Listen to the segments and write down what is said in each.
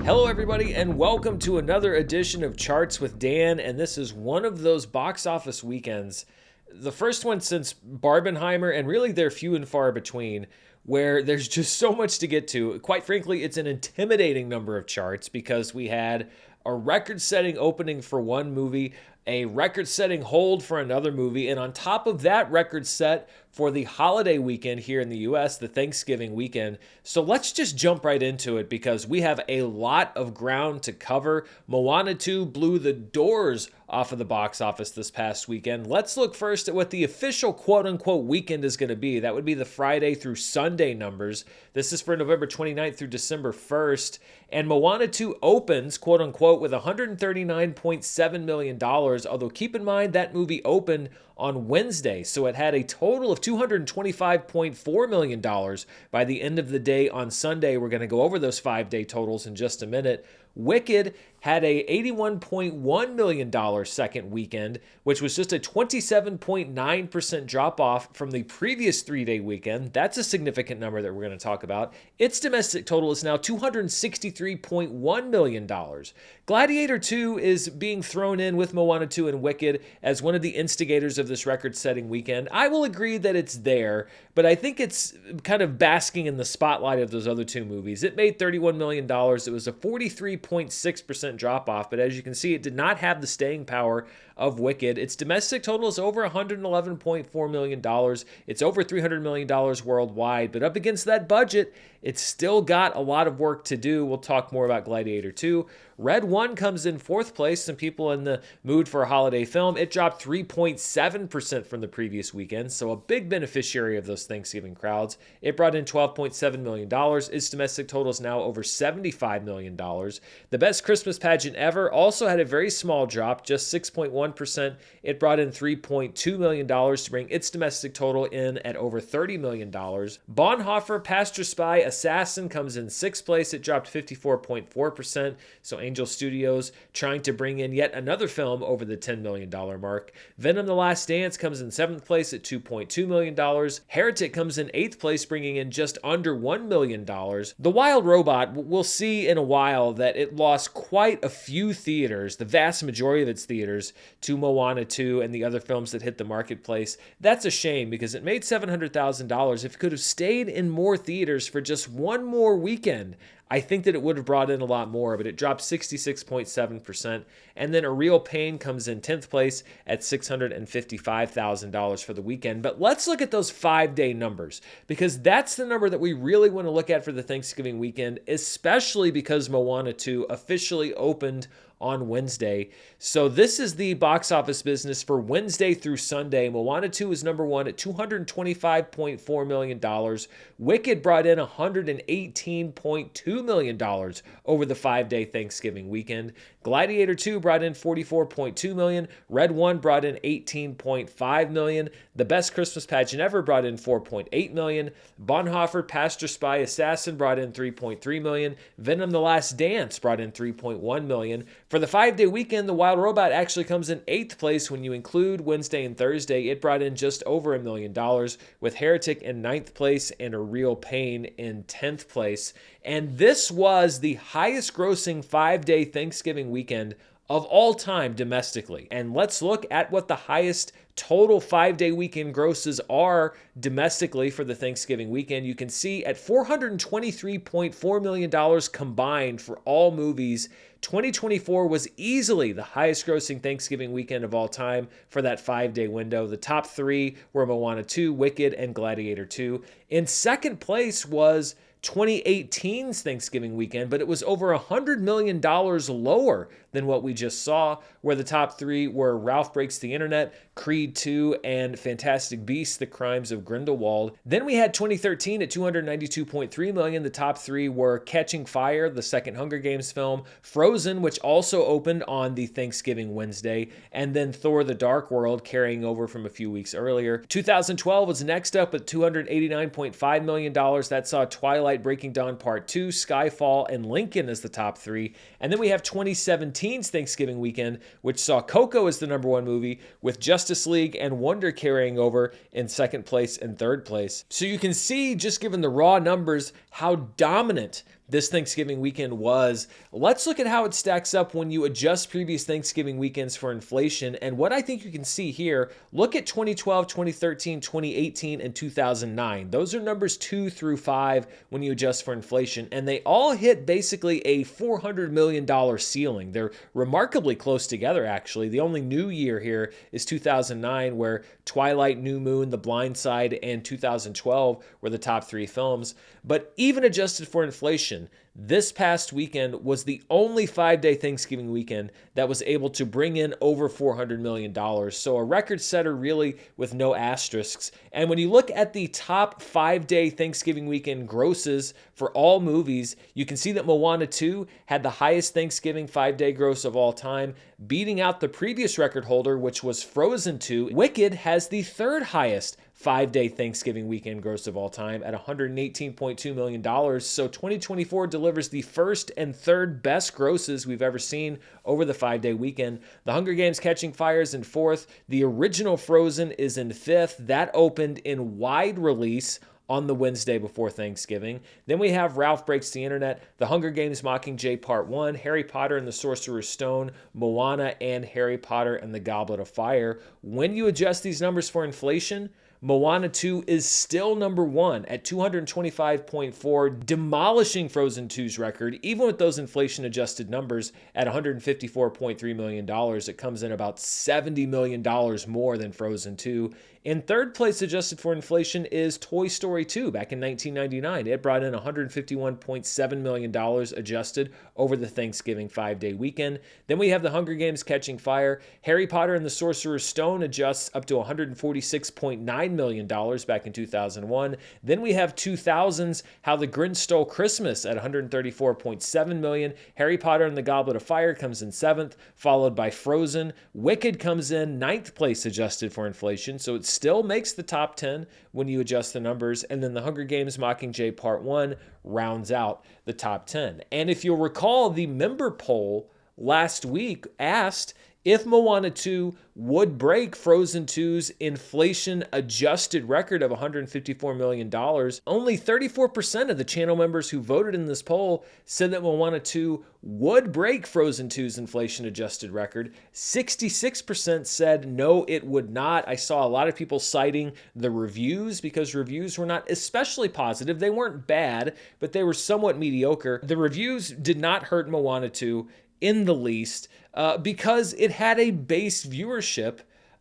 Hello, everybody, and welcome to another edition of Charts with Dan. And this is one of those box office weekends, the first one since Barbenheimer, and really they're few and far between, where there's just so much to get to. Quite frankly, it's an intimidating number of charts because we had a record-setting opening for one movie, a record-setting hold for another movie, and on top of that record set for the holiday weekend here in the US, the Thanksgiving weekend. So let's just jump right into it because we have a lot of ground to cover. Moana 2 blew the doors off of the box office this past weekend. Let's look first at what the official quote-unquote weekend is going to be. That would be the Friday through Sunday numbers. This is for November 29th through December 1st. And Moana 2 opens, quote-unquote, with $139.7 million, although keep in mind that movie opened on Wednesday, so it had a total of $225.4 million by the end of the day on Sunday. We're going to go over those 5-day totals in just a minute. Wicked had a $81.1 million second weekend, which was just a 27.9% drop-off from the previous 3-day weekend. That's a significant number that we're going to talk about. Its domestic total is now $263.1 million. Gladiator 2 is being thrown in with Moana 2 and Wicked as one of the instigators of this record-setting weekend. I will agree that it's there, but I think it's kind of basking in the spotlight of those other two movies. It made $31 million. It was a 43.6% drop-off, but as you can see, it did not have the staying power of Wicked. Its domestic total is over $111.4 million. It's over $300 million worldwide, but up against that budget, it's still got a lot of work to do. We'll talk more about Gladiator 2. Red 1 comes in fourth place. Some people in the mood for a holiday film. It dropped 3.7% from the previous weekend, so a big beneficiary of those Thanksgiving crowds. It brought in $12.7 million. Its domestic total is now over $75 million. The Best Christmas Pageant Ever also had a very small drop, just 6.1%. It brought in $3.2 million to bring its domestic total in at over $30 million. Bonhoeffer Pastor Spy Assassin comes in sixth place. It dropped 54.4%. So Angel Studios trying to bring in yet another film over the $10 million mark. Venom: The Last Dance comes in seventh place at $2.2 million. Heretic comes in eighth place, bringing in just under $1 million. The Wild Robot, we'll see in a while that it lost quite a few theaters, the vast majority of its theaters, to Moana 2 and the other films that hit the marketplace. That's a shame because it made $700,000. If it could have stayed in more theaters for just one more weekend, I think that it would have brought in a lot more, but it dropped 66.7%. And then A Real Pain comes in 10th place at $655,000 for the weekend. But let's look at those 5-day numbers, because that's the number that we really want to look at for the Thanksgiving weekend, especially because Moana 2 officially opened on Wednesday. So this is the box office business for Wednesday through Sunday. Moana 2 is number one at $225.4 million. Wicked brought in $118.2 million over the 5-day Thanksgiving weekend. Gladiator 2 brought in $44.2 million. Red 1 brought in $18.5 million. The Best Christmas Pageant Ever brought in $4.8 million. Bonhoeffer Pastor Spy Assassin brought in $3.3 million. Venom: The Last Dance brought in $3.1 million. For the 5-day weekend, The Wild Robot actually comes in 8th place when you include Wednesday and Thursday. It brought in just over $1 million, with Heretic in 9th place and A Real Pain in 10th place. And this was the highest grossing 5-day Thanksgiving weekend of all time domestically. And let's look at what the highest total 5-day weekend grosses are domestically for the Thanksgiving weekend. You can see at $423.4 million combined for all movies. 2024 was easily the highest grossing Thanksgiving weekend of all time for that 5-day window. The top three were Moana 2, Wicked, and Gladiator 2. In second place was 2018's Thanksgiving weekend, but it was over $100 million lower than what we just saw, where the top three were Ralph Breaks the Internet, Creed 2, and Fantastic Beasts: The Crimes of Grindelwald. Then we had 2013 at $292.3 million. The top three were Catching Fire, the second Hunger Games film, Frozen, which also opened on the Thanksgiving Wednesday, and then Thor: The Dark World, carrying over from a few weeks earlier. 2012 was next up at $289.5 million. That saw Twilight, Breaking Dawn Part 2, Skyfall, and Lincoln as the top three. And then we have 2017's Thanksgiving weekend, which saw Coco as the number one movie, with Justice League and Wonder carrying over in second place and third place. So you can see, just given the raw numbers, how dominant this Thanksgiving weekend was. Let's look at how it stacks up when you adjust previous Thanksgiving weekends for inflation. And what I think you can see here, look at 2012, 2013, 2018, and 2009. Those are numbers 2 through 5 when you adjust for inflation. And they all hit basically a $400 million ceiling. They're remarkably close together, actually. The only new year here is 2009, where Twilight, New Moon, The Blind Side, and 2012 were the top 3 films. But even adjusted for inflation, this past weekend was the only 5-day Thanksgiving weekend that was able to bring in over $400 million. So a record setter, really, with no asterisks. And when you look at the top 5-day Thanksgiving weekend grosses for all movies, you can see that Moana 2 had the highest Thanksgiving 5-day gross of all time, beating out the previous record holder, which was Frozen 2. Wicked has the 3rd highest 5-day Thanksgiving weekend gross of all time at $118.2 million. So 2024 delivers the 1st and 3rd best grosses we've ever seen over the 5-day weekend. The Hunger Games: Catching Fire is in 4th. The original Frozen is in 5th. That opened in wide release on the Wednesday before Thanksgiving. Then we have Ralph Breaks the Internet, The Hunger Games: Mockingjay Part 1, Harry Potter and the Sorcerer's Stone, Moana, and Harry Potter and the Goblet of Fire. When you adjust these numbers for inflation, Moana 2 is still number 1 at 225.4, demolishing Frozen 2's record, even with those inflation-adjusted numbers at $154.3 million. It comes in about $70 million more than Frozen 2. In 3rd place, adjusted for inflation, is Toy Story 2 back in 1999. It brought in $151.7 million adjusted over the Thanksgiving 5-day weekend. Then we have The Hunger Games: Catching Fire. Harry Potter and the Sorcerer's Stone adjusts up to $146.9 million back in 2001. Then we have 2000's How the Grinch Stole Christmas at $134.7 million. Harry Potter and the Goblet of Fire comes in 7th, followed by Frozen. Wicked comes in 9th place adjusted for inflation, so it still makes the top 10 when you adjust the numbers. And then The Hunger Games: Mockingjay Part 1 rounds out the top 10. And if you'll recall, the member poll last week asked if Moana 2 would break Frozen 2's inflation-adjusted record of $154 million. Only 34% of the channel members who voted in this poll said that Moana 2 would break Frozen 2's inflation-adjusted record. 66% said no, it would not. I saw a lot of people citing the reviews because reviews were not especially positive. They weren't bad, but they were somewhat mediocre. The reviews did not hurt Moana 2 in the least, because it had a base viewership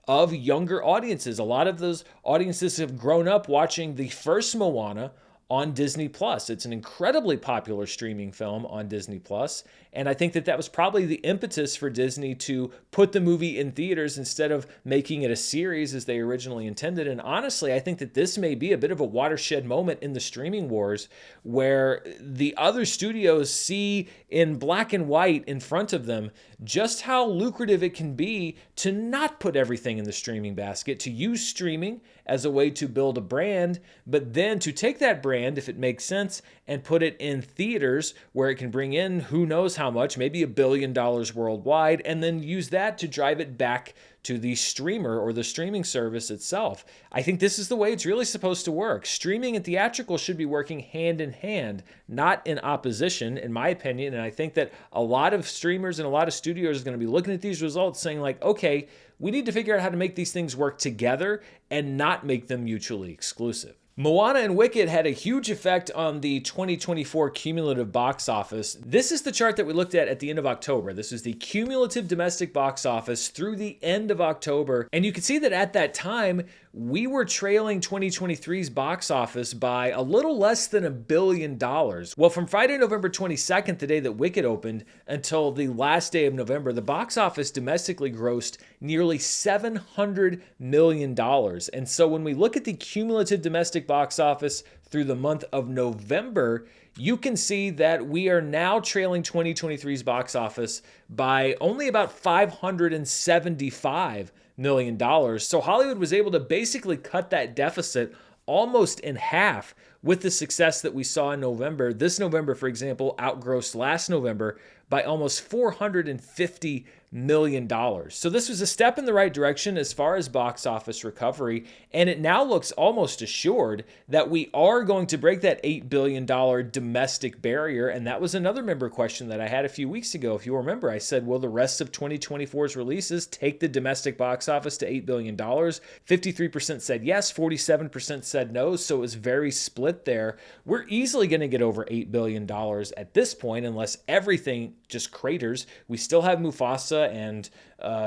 of younger audiences. A lot of those audiences have grown up watching the first Moana on Disney Plus. It's an incredibly popular streaming film on Disney Plus, and I think that that was probably the impetus for Disney to put the movie in theaters instead of making it a series as they originally intended. And honestly, I think that this may be a bit of a watershed moment in the streaming wars, where the other studios see in black and white in front of them just how lucrative it can be to not put everything in the streaming basket, to use streaming as a way to build a brand, but then to take that brand, if it makes sense, and put it in theaters where it can bring in who knows how much, maybe $1 billion worldwide, and then use that to drive it back to the streamer or the streaming service itself. I think this is the way it's really supposed to work. Streaming and theatrical should be working hand in hand, not in opposition, in my opinion. And I think that a lot of streamers and a lot of studios are going to be looking at these results saying like, okay, we need to figure out how to make these things work together and not make them mutually exclusive. Moana and Wicked had a huge effect on the 2024 cumulative box office. This is the chart that we looked at the end of October. This is the cumulative domestic box office through the end of October. And you can see that at that time, we were trailing 2023's box office by a little less than $1 billion. Well, from Friday, November 22nd, the day that Wicked opened, until the last day of November, the box office domestically grossed nearly $700 million. And so when we look at the cumulative domestic box office through the month of November, you can see that we are now trailing 2023's box office by only about $575 million. So Hollywood was able to basically cut that deficit almost in half with the success that we saw in November. This November, for example, outgrossed last November by almost $450 million. So this was a step in the right direction as far as box office recovery, and it now looks almost assured that we are going to break that $8 billion domestic barrier. And that was another member question that I had a few weeks ago. If you remember, I said, will the rest of 2024's releases take the domestic box office to $8 billion? 53% said yes, 47% said no, so it was very split there. We're easily going to get over $8 billion at this point, unless everything just craters. We still have Mufasa and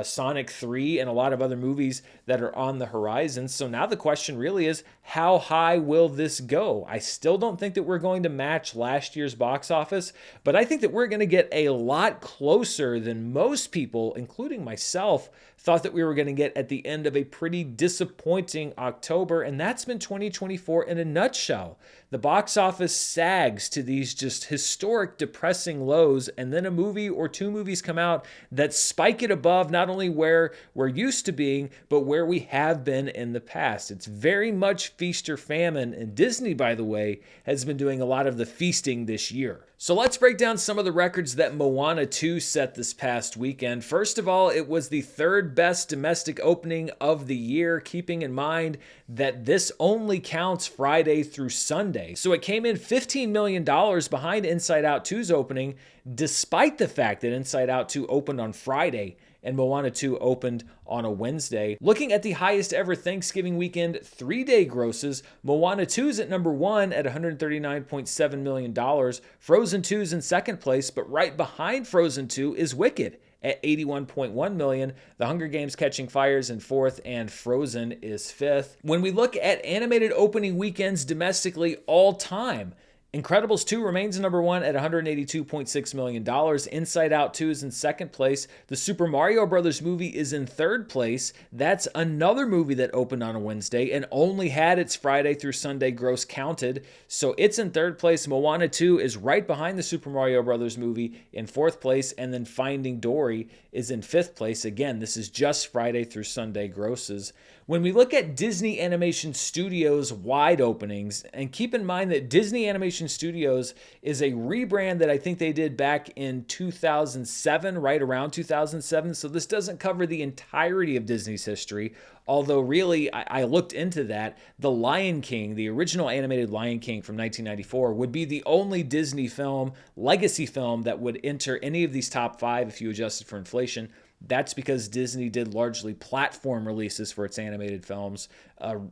Sonic 3 and a lot of other movies that are on the horizon. So now the question really is, how high will this go? I still don't think that we're going to match last year's box office, but I think that we're going to get a lot closer than most people, including myself, thought that we were going to get at the end of a pretty disappointing October. And that's been 2024 in a nutshell. The box office sags to these just historic, depressing lows, and then a movie or two movies come out that spike it above not only where we're used to being, but where we have been in the past. It's very much feast or famine, and Disney, by the way, has been doing a lot of the feasting this year. So let's break down some of the records that Moana 2 set this past weekend. First of all, it was the third best domestic opening of the year, keeping in mind that this only counts Friday through Sunday. So it came in $15 million behind Inside Out 2's opening, despite the fact that Inside Out 2 opened on Friday and Moana 2 opened on a Wednesday. Looking at the highest ever Thanksgiving weekend 3-day grosses, Moana 2 is at number 1 at $139.7 million. Frozen 2 is in second place, but right behind Frozen 2 is Wicked at $81.1 million. The Hunger Games Catching Fire is in fourth, and Frozen is fifth. When we look at animated opening weekends domestically all time, Incredibles 2 remains number 1 at $182.6 million. Inside Out 2 is in second place. The Super Mario Brothers movie is in third place. That's another movie that opened on a Wednesday and only had its Friday through Sunday gross counted. So it's in third place. Moana 2 is right behind the Super Mario Brothers movie in fourth place. And then Finding Dory is in fifth place. Again, this is just Friday through Sunday grosses. When we look at Disney Animation Studios wide openings, and keep in mind that Disney Animation Studios is a rebrand that I think they did back in 2007, right around 2007. So this doesn't cover the entirety of Disney's history. Although really, I looked into that. The Lion King, the original animated Lion King from 1994, would be the only Disney film, legacy film, that would enter any of these top 5 if you adjusted for inflation. That's because Disney did largely platform releases for its animated films,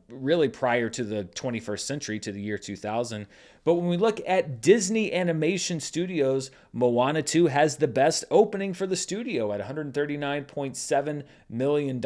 really prior to the 21st century, to the year 2000. But when we look at Disney Animation Studios, Moana 2 has the best opening for the studio at $139.7 million.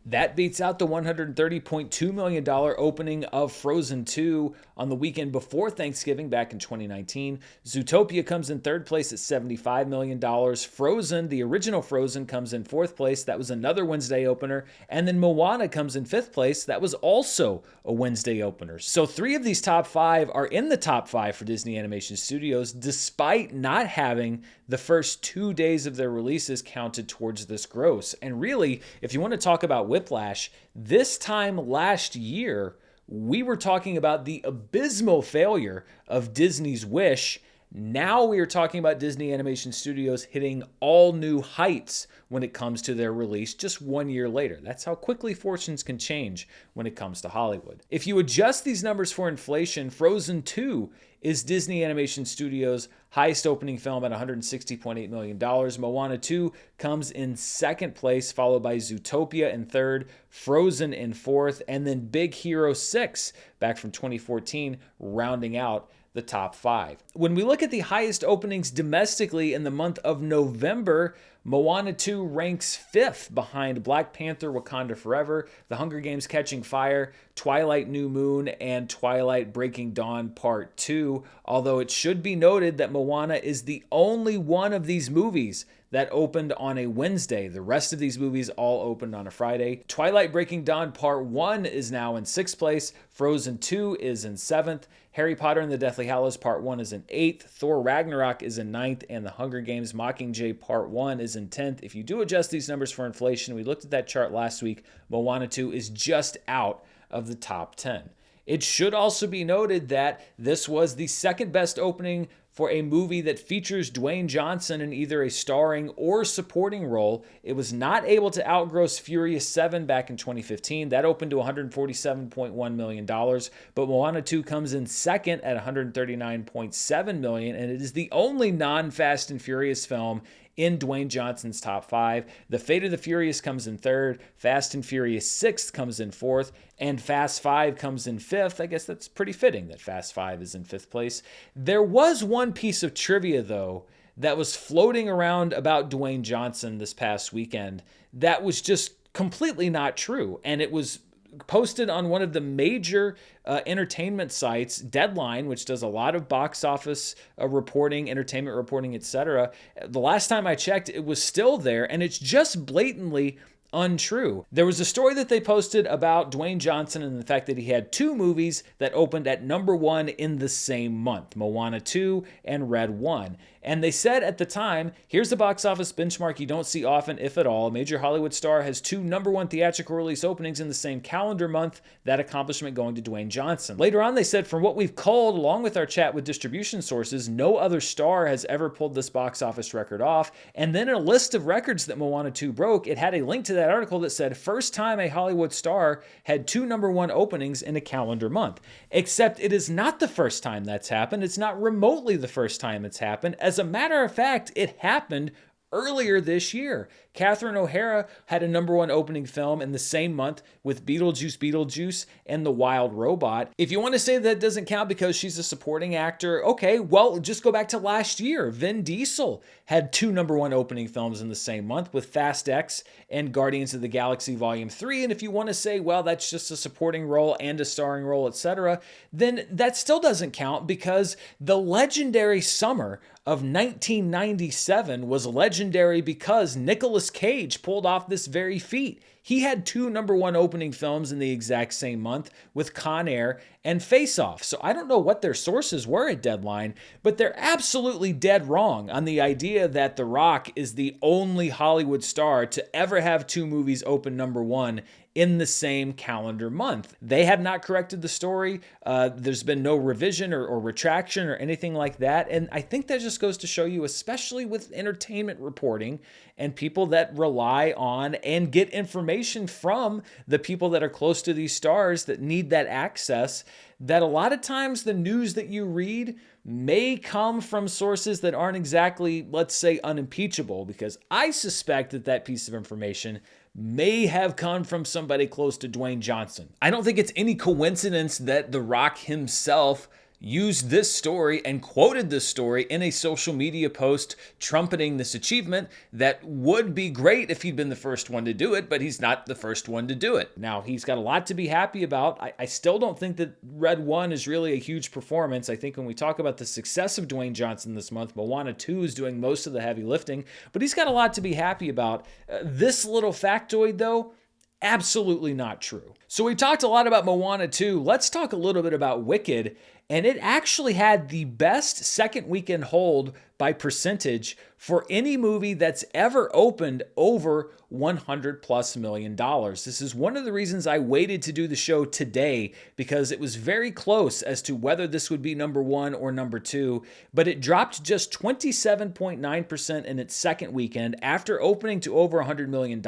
That beats out the $130.2 million opening of Frozen 2 on the weekend before Thanksgiving back in 2019. Zootopia comes in third place at $75 million. Frozen, the original Frozen, comes in fourth place. That was another Wednesday opener. And then Moana comes in fifth place. That was also a Wednesday opener. So 3 of these top 5 are in the top 5 for Disney Animation Studios, despite not having the first 2 days of their releases counted towards this gross. And really, if you want to talk about whiplash, this time last year, we were talking about the abysmal failure of Disney's Wish. Now we are talking about Disney Animation Studios hitting all new heights when it comes to their release just 1 year later. That's how quickly fortunes can change when it comes to Hollywood. If you adjust these numbers for inflation, Frozen 2 is Disney Animation Studios' highest opening film at $160.8 million. Moana 2 comes in second place, followed by Zootopia in third, Frozen in fourth, and then Big Hero 6 back from 2014 rounding out the top 5. When we look at the highest openings domestically in the month of November, Moana 2 ranks 5th behind Black Panther: Wakanda Forever, The Hunger Games: Catching Fire, Twilight: New Moon, and Twilight: Breaking Dawn Part 2, although it should be noted that Moana is the only one of these movies that opened on a Wednesday. The rest of these movies all opened on a Friday. Twilight: Breaking Dawn Part 1 is now in 6th place. Frozen 2 is in 7th. Harry Potter and the Deathly Hallows Part 1 is in 8th. Thor Ragnarok is in 9th. And The Hunger Games: Mockingjay Part 1 is in 10th. If you do adjust these numbers for inflation, we looked at that chart last week, Moana 2 is just out of the top 10. It should also be noted that this was the second best opening for a movie that features Dwayne Johnson in either a starring or supporting role. It was not able to outgross Furious 7 back in 2015. That opened to $147.1 million, but Moana 2 comes in second at $139.7 million, and it is the only non-Fast and Furious film in Dwayne Johnson's top 5. The Fate of the Furious comes in third, Fast and Furious 6 comes in fourth, and Fast 5 comes in fifth. I guess that's pretty fitting that Fast 5 is in fifth place. There was one piece of trivia, though, that was floating around about Dwayne Johnson this past weekend that was just completely not true, and it was posted on one of the major entertainment sites, Deadline, which does a lot of box office reporting, entertainment reporting, etc. The last time I checked, it was still there, and it's just blatantly untrue. There was a story that they posted about Dwayne Johnson and the fact that he had 2 movies that opened at number 1 in the same month, Moana 2 and Red 1. And they said at the time, here's the box office benchmark you don't see often, if at all. A major Hollywood star has 2 number 1 theatrical release openings in the same calendar month, that accomplishment going to Dwayne Johnson. Later on, they said, from what we've culled along with our chat with distribution sources, no other star has ever pulled this box office record off. And then in a list of records that Moana 2 broke, it had a link to that article that said, first time a Hollywood star had 2 number 1 openings in a calendar month. Except it is not the first time that's happened. It's not remotely the first time it's happened. As a matter of fact, it happened earlier this year. Catherine O'Hara had a number 1 opening film in the same month with Beetlejuice and The Wild Robot. If you want to say that doesn't count because she's a supporting actor, okay, well, just go back to last year. Vin Diesel had 2 number 1 opening films in the same month with Fast X and Guardians of the Galaxy Volume 3. And if you want to say, well, that's just a supporting role and a starring role, etc., then that still doesn't count because the legendary summer of 1997 was legendary because Nicolas Cage pulled off this very feat. He had 2 number 1 opening films in the exact same month with Con Air and Face Off. So I don't know what their sources were at Deadline, but they're absolutely dead wrong on the idea that The Rock is the only Hollywood star to ever have 2 movies open number 1 in the same calendar month. They have not corrected the story. There's been no revision or retraction or anything like that. And I think that just goes to show you, especially with entertainment reporting and people that rely on and get information from the people that are close to these stars that need that access, that a lot of times the news that you read may come from sources that aren't exactly, let's say, unimpeachable, because I suspect that that piece of information may have come from somebody close to Dwayne Johnson. I don't think it's any coincidence that The Rock himself used this story and quoted this story in a social media post trumpeting this achievement that would be great if he'd been the first one to do it, but he's not the first one to do it. Now, he's got a lot to be happy about. I still don't think that Red 1 is really a huge performance. I think when we talk about the success of Dwayne Johnson this month, Moana 2 is doing most of the heavy lifting, but he's got a lot to be happy about. This little factoid, though, absolutely not true. So we talked a lot about Moana 2. Let's talk a little bit about Wicked. And it actually had the best second weekend hold by percentage for any movie that's ever opened over $100+ million. This is one of the reasons I waited to do the show today, because it was very close as to whether this would be number 1 or number 2, but it dropped just 27.9% in its second weekend after opening to over $100 million.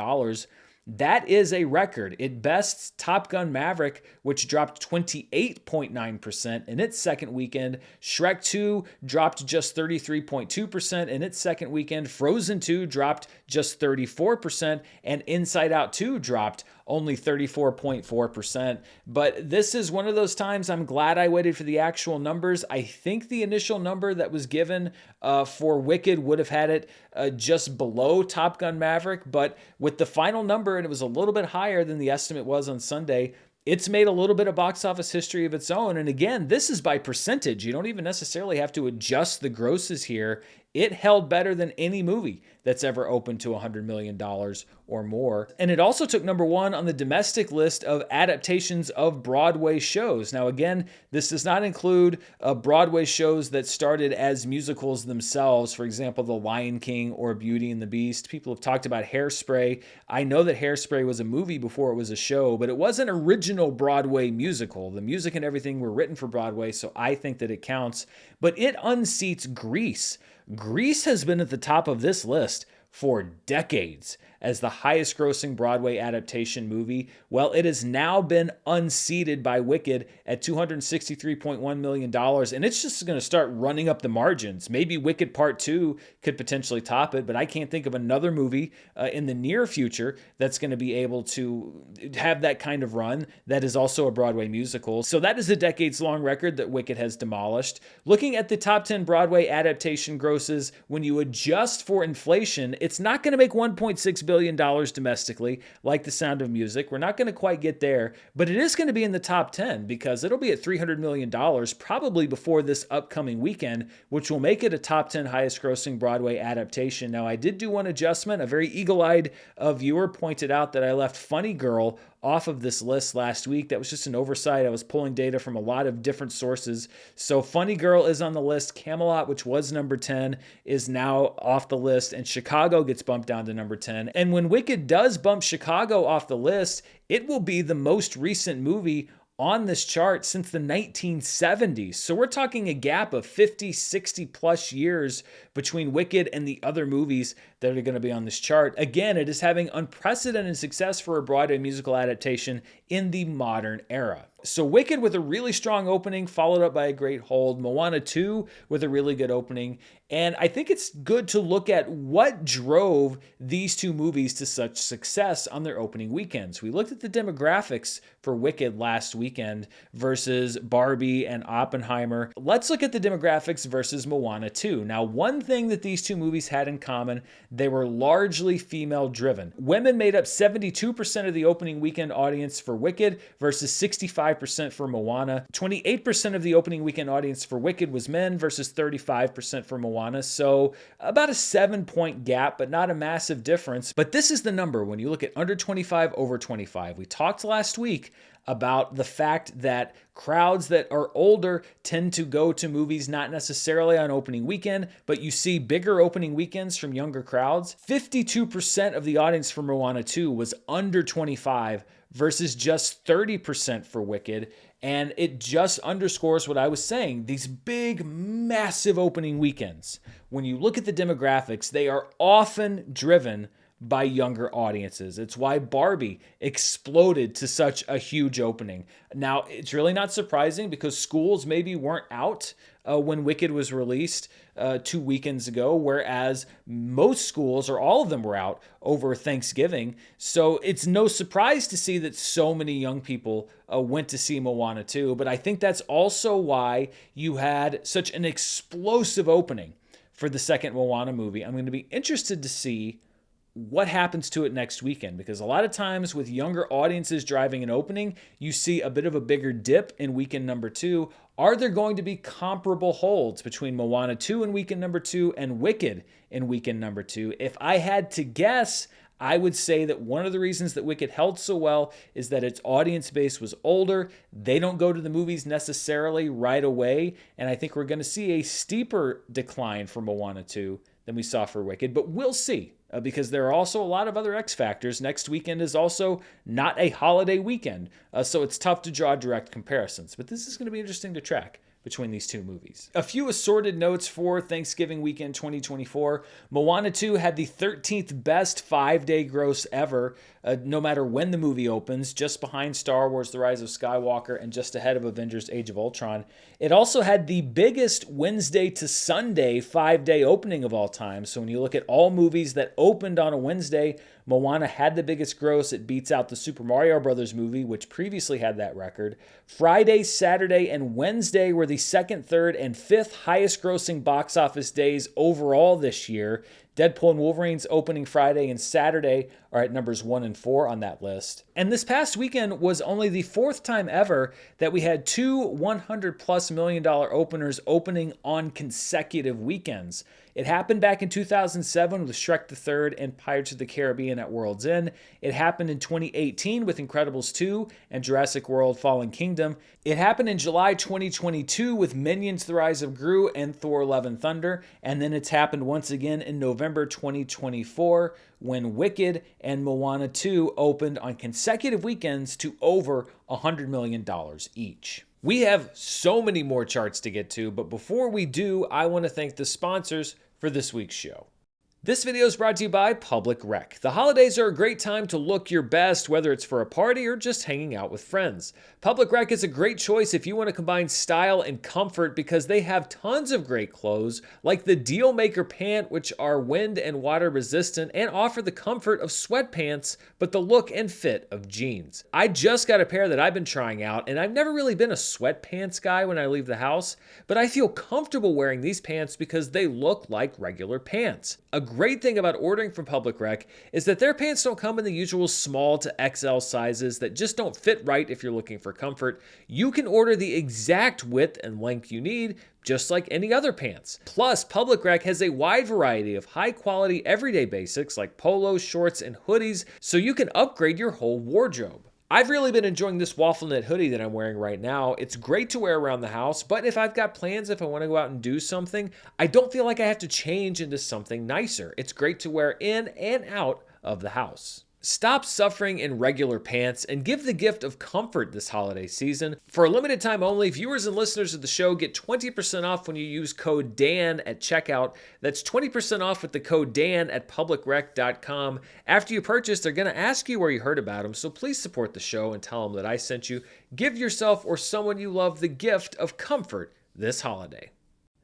That is a record. It bests Top Gun Maverick, which dropped 28.9% in its second weekend. Shrek 2 dropped just 33.2% in its second weekend. Frozen 2 dropped just 34%. And Inside Out 2 dropped only 34.4%. But this is one of those times I'm glad I waited for the actual numbers. I think the initial number that was given for Wicked would have had it just below Top Gun Maverick. But with the final number, and it was a little bit higher than the estimate was on Sunday, it's made a little bit of box office history of its own. And again, this is by percentage. You don't even necessarily have to adjust the grosses here it held better than any movie that's ever opened to $100 million or more. And it also took number one on the domestic list of adaptations of Broadway shows. Now, again, this does not include Broadway shows that started as musicals themselves. For example, The Lion King or Beauty and the Beast. People have talked about Hairspray. I know that Hairspray was a movie before it was a show, but it was an original Broadway musical. The music and everything were written for Broadway, so I think that it counts. But it unseats Grease. Grease has been at the top of this list for decades as the highest grossing Broadway adaptation movie. Well, it has now been unseated by Wicked at $263.1 million, and it's just going to start running up the margins. Maybe Wicked Part 2 could potentially top it, but I can't think of another movie in the near future that's going to be able to have that kind of run that is also a Broadway musical. So that is a decades-long record that Wicked has demolished. Looking at the top 10 Broadway adaptation grosses, when you adjust for inflation, it's not going to make $1.6 billion domestically, like The Sound of Music. We're not going to quite get there, but it is going to be in the top 10 because it'll be at $300 million probably before this upcoming weekend, which will make it a top 10 highest grossing Broadway adaptation. Now, I did do one adjustment. A very eagle-eyed viewer pointed out that I left Funny Girl off of this list last week. That was just an oversight. I was pulling data from a lot of different sources. So Funny Girl is on the list. Camelot, which was number 10, is now off the list, and Chicago gets bumped down to number 10. And when Wicked does bump Chicago off the list, it will be the most recent movie on this chart since the 1970s. So we're talking a gap of 50, 60 plus years between Wicked and the other movies that are going to be on this chart. Again, it is having unprecedented success for a Broadway musical adaptation in the modern era. So Wicked with a really strong opening, followed up by a great hold. Moana 2 with a really good opening. And I think it's good to look at what drove these two movies to such success on their opening weekends. We looked at the demographics for Wicked last weekend versus Barbie and Oppenheimer. Let's look at the demographics versus Moana 2. Now, one thing that these two movies had in common, they were largely female-driven. Women made up 72% of the opening weekend audience for Wicked versus 65% for Moana. 28% of the opening weekend audience for Wicked was men versus 35% for Moana. So about a 7-point gap, but not a massive difference. But this is the number when you look at under 25, over 25. We talked last week about the fact that crowds that are older tend to go to movies not necessarily on opening weekend, but you see bigger opening weekends from younger crowds. 52% of the audience for Moana 2 was under 25 versus just 30% for Wicked. And it just underscores what I was saying. These big, massive opening weekends, when you look at the demographics, they are often driven by younger audiences. It's why Barbie exploded to such a huge opening. Now, it's really not surprising because schools maybe weren't out when Wicked was released 2 weekends ago, whereas most schools, or all of them, were out over Thanksgiving. So it's no surprise to see that so many young people went to see Moana 2. But I think that's also why you had such an explosive opening for the second Moana movie. I'm going to be interested to see what happens to it next weekend, because a lot of times with younger audiences driving an opening, you see a bit of a bigger dip in weekend number 2. Are there going to be comparable holds between Moana 2 in weekend number 2 and Wicked in weekend number 2? If I had to guess, I would say that one of the reasons that Wicked held so well is that its audience base was older. They don't go to the movies necessarily right away, and I think we're going to see a steeper decline for Moana 2 than we saw for Wicked, but we'll see. Because there are also a lot of other X factors. Next weekend is also not a holiday weekend, so it's tough to draw direct comparisons. But this is going to be interesting to track between these two movies. A few assorted notes for Thanksgiving weekend 2024. Moana 2 had the 13th best 5-day gross ever, no matter when the movie opens, just behind Star Wars The Rise of Skywalker and just ahead of Avengers Age of Ultron. It also had the biggest Wednesday to Sunday 5-day opening of all time. So when you look at all movies that opened on a Wednesday, Moana had the biggest gross. It beats out the Super Mario Brothers movie, which previously had that record. Friday, Saturday, and Wednesday were the second, third, and fifth highest grossing box office days overall this year. Deadpool and Wolverine's opening Friday and Saturday are at numbers 1 and 4 on that list. And this past weekend was only the fourth time ever that we had two $100+ million openers opening on consecutive weekends. It happened back in 2007 with Shrek the Third and Pirates of the Caribbean at World's End. It happened in 2018 with Incredibles 2 and Jurassic World Fallen Kingdom. It happened in July 2022 with Minions: The Rise of Gru and Thor: Love and Thunder. And then it's happened once again in November 2024 when Wicked and Moana 2 opened on consecutive weekends to over $100 million each. We have so many more charts to get to, but before we do, I want to thank the sponsors for this week's show. This video is brought to you by Public Rec. The holidays are a great time to look your best, whether it's for a party or just hanging out with friends. Public Rec is a great choice if you want to combine style and comfort because they have tons of great clothes, like the Deal Maker pant, which are wind and water resistant and offer the comfort of sweatpants, but the look and fit of jeans. I just got a pair that I've been trying out, and I've never really been a sweatpants guy when I leave the house, but I feel comfortable wearing these pants because they look like regular pants. A great thing about ordering from Public Rec is that their pants don't come in the usual small to XL sizes that just don't fit right if you're looking for comfort. You can order the exact width and length you need, just like any other pants. Plus, Public Rec has a wide variety of high-quality everyday basics like polos, shorts, and hoodies, so you can upgrade your whole wardrobe. I've really been enjoying this waffle knit hoodie that I'm wearing right now. It's great to wear around the house, but if I've got plans, if I want to go out and do something, I don't feel like I have to change into something nicer. It's great to wear in and out of the house. Stop suffering in regular pants and give the gift of comfort this holiday season. For a limited time only, viewers and listeners of the show get 20% off when you use code DAN at checkout. That's 20% off with the code DAN at publicrec.com. After you purchase, they're going to ask you where you heard about them, so please support the show and tell them that I sent you. Give yourself or someone you love the gift of comfort this holiday.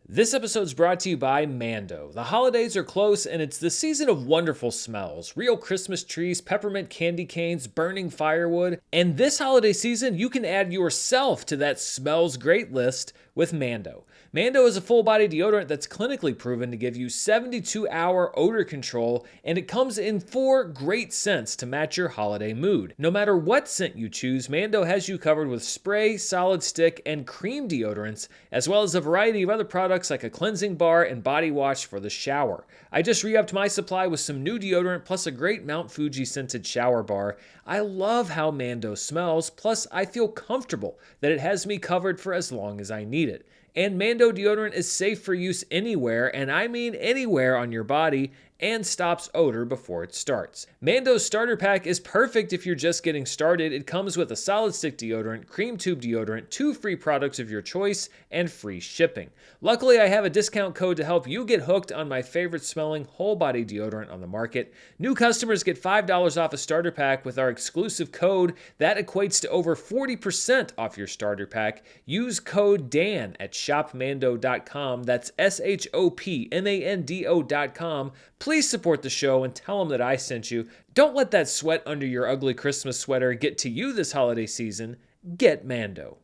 This episode is brought to you by Mando. The holidays are close and it's the season of wonderful smells. Real Christmas trees, peppermint candy canes, burning firewood. And this holiday season, you can add yourself to that smells great list with Mando. Mando is a full-body deodorant that's clinically proven to give you 72-hour odor control, and it comes in 4 great scents to match your holiday mood. No matter what scent you choose, Mando has you covered with spray, solid stick, and cream deodorants, as well as a variety of other products like a cleansing bar and body wash for the shower. I just re-upped my supply with some new deodorant plus a great Mount Fuji scented shower bar. I love how Mando smells, plus I feel comfortable that it has me covered for as long as I need it. And Mando deodorant is safe for use anywhere, and I mean anywhere on your body, and stops odor before it starts. Mando's starter pack is perfect if you're just getting started. It comes with a solid stick deodorant, cream tube deodorant, 2 free products of your choice, and free shipping. Luckily, I have a discount code to help you get hooked on my favorite smelling whole body deodorant on the market. New customers get $5 off a starter pack with our exclusive code. That equates to over 40% off your starter pack. Use code DAN at shopmando.com. That's SHOPMANDO.com. Please support the show and tell them that I sent you. Don't let that sweat under your ugly Christmas sweater get to you this holiday season. Get Mando.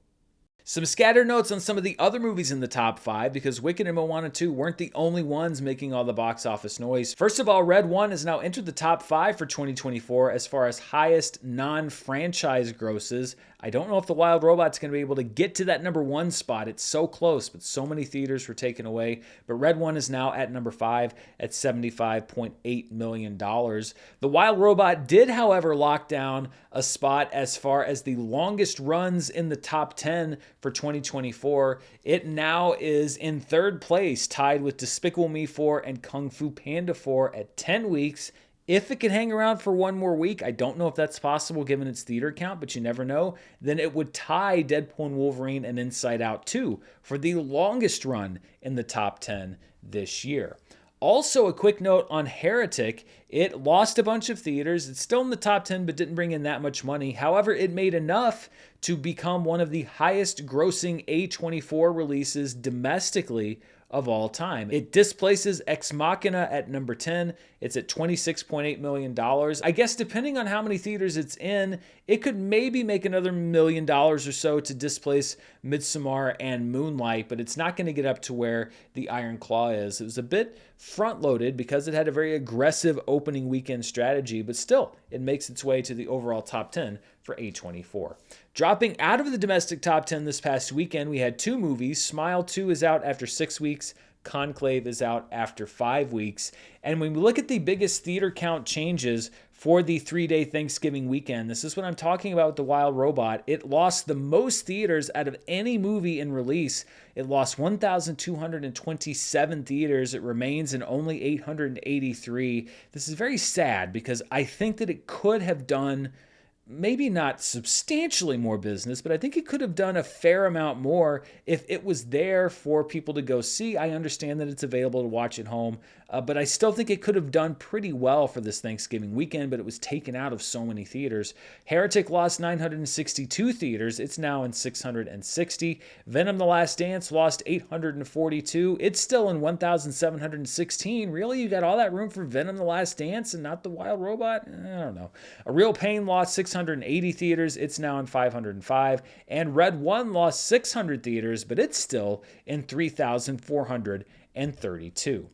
Some scattered notes on some of the other movies in the top 5 because Wicked and Moana 2 weren't the only ones making all the box office noise. First of all, Red One has now entered the top 5 for 2024 as far as highest non-franchise grosses. I don't know if The Wild Robot's going to be able to get to that number 1 spot. It's so close, but so many theaters were taken away. But Red One is now at number 5 at $75.8 million. The Wild Robot did, however, lock down a spot as far as the longest runs in the top 10 for 2024. It now is in 3rd place, tied with Despicable Me 4 and Kung Fu Panda 4 at 10 weeks. If it can hang around for 1 more week, I don't know if that's possible given its theater count, but you never know, then it would tie Deadpool and Wolverine and Inside Out 2 for the longest run in the top 10 this year. Also, a quick note on Heretic. It lost a bunch of theaters. It's still in the top 10, but didn't bring in that much money. However, it made enough to become one of the highest grossing A24 releases domestically of all time. It displaces Ex Machina at number 10. It's at $26.8 million. I guess depending on how many theaters it's in, it could maybe make another $1 million or so to displace Midsommar and Moonlight, but it's not going to get up to where The Iron Claw is. It was a bit front-loaded because it had a very aggressive opening weekend strategy, but still, it makes its way to the overall top 10 for A24. Dropping out of the domestic top 10 this past weekend, we had two movies. Smile 2 is out after 6 weeks. Conclave is out after 5 weeks. And when we look at the biggest theater count changes for the 3-day Thanksgiving weekend, this is what I'm talking about with The Wild Robot. It lost the most theaters out of any movie in release. It lost 1,227 theaters. It remains in only 883. This is very sad because I think that it could have done maybe not substantially more business, but I think it could have done a fair amount more if it was there for people to go see. I understand that it's available to watch at home, but I still think it could have done pretty well for this Thanksgiving weekend, but it was taken out of so many theaters. Heretic lost 962 theaters. It's now in 660. Venom: The Last Dance lost 842. It's still in 1,716. Really? You got all that room for Venom: The Last Dance and not The Wild Robot? I don't know. A Real Pain lost 680 theaters. It's now in 505. And Red One lost 600 theaters, but it's still in 3,432.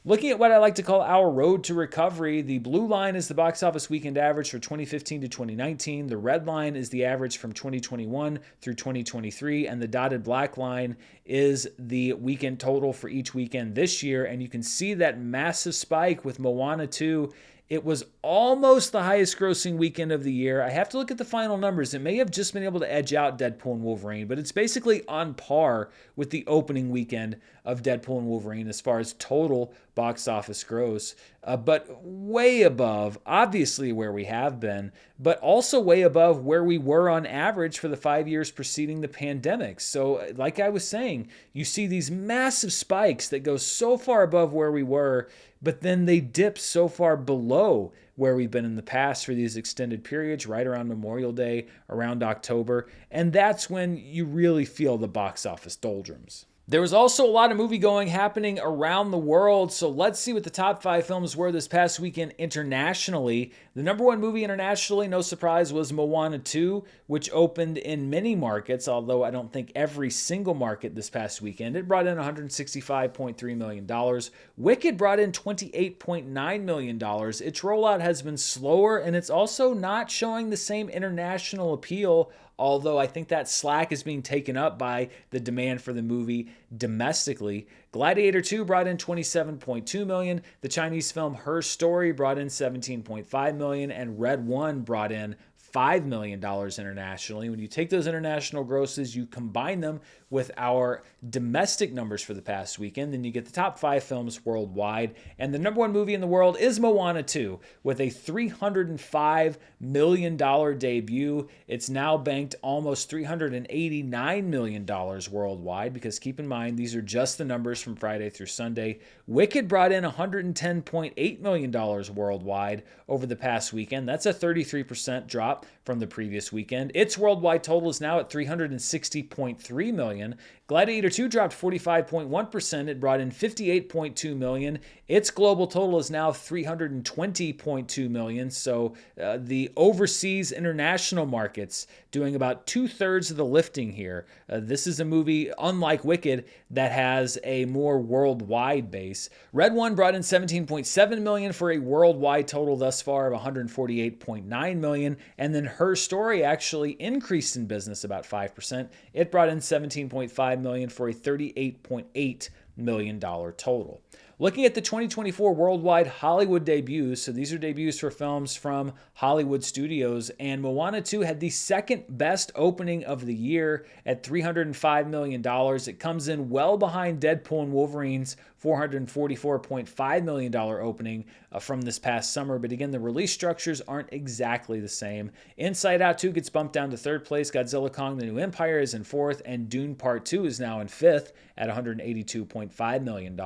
Looking at what I like to call our road to recovery, the blue line is the box office weekend average for 2015 to 2019. The red line is the average from 2021 through 2023. And the dotted black line is the weekend total for each weekend this year. And you can see that massive spike with Moana 2. It was almost the highest grossing weekend of the year. I have to look at the final numbers. It may have just been able to edge out Deadpool and Wolverine, but it's basically on par with the opening weekend of Deadpool and Wolverine as far as total box office gross, but way above, obviously, where we have been, but also way above where we were on average for the 5 years preceding the pandemic. So like I was saying, you see these massive spikes that go so far above where we were, but then they dip so far below where we've been in the past for these extended periods, right around Memorial Day, around October. And that's when you really feel the box office doldrums. There was also a lot of movie going happening around the world, so let's see what the top 5 films were this past weekend internationally. The number one movie internationally, no surprise, was Moana 2, which opened in many markets, although I don't think every single market this past weekend. It brought in $165.3 million. Wicked brought in $28.9 million. Its rollout has been slower, and it's also not showing the same international appeal, although I think that slack is being taken up by the demand for the movie domestically. Gladiator 2 brought in $27.2 million. The Chinese film Her Story brought in $17.5 million, and Red One brought in $5 million internationally. When you take those international grosses, you combine them with our domestic numbers for the past weekend, then you get the top 5 films worldwide. And the number one movie in the world is Moana 2 with a $305 million debut. It's now banked almost $389 million worldwide because keep in mind, these are just the numbers from Friday through Sunday. Wicked brought in $110.8 million worldwide over the past weekend. That's a 33% drop from the previous weekend. Its worldwide total is now at $360.3 million. Gladiator 2 dropped 45.1%. It brought in $58.2 million. Its global total is now $320.2 million. So the overseas international markets doing about 2/3 of the lifting here. This is a movie, unlike Wicked, that has a more worldwide base. Red One brought in $17.7 million for a worldwide total thus far of $148.9 million. And then Her Story actually increased in business about 5%. It brought in $17.5 million for a $38.8 million total. Looking at the 2024 worldwide Hollywood debuts, so these are debuts for films from Hollywood studios, and Moana 2 had the second best opening of the year at $305 million. It comes in well behind Deadpool and Wolverine's $444.5 million opening from this past summer, but again, the release structures aren't exactly the same. Inside Out 2 gets bumped down to 3rd place, Godzilla Kong: The New Empire is in 4th, and Dune Part 2 is now in 5th at $182.5 million.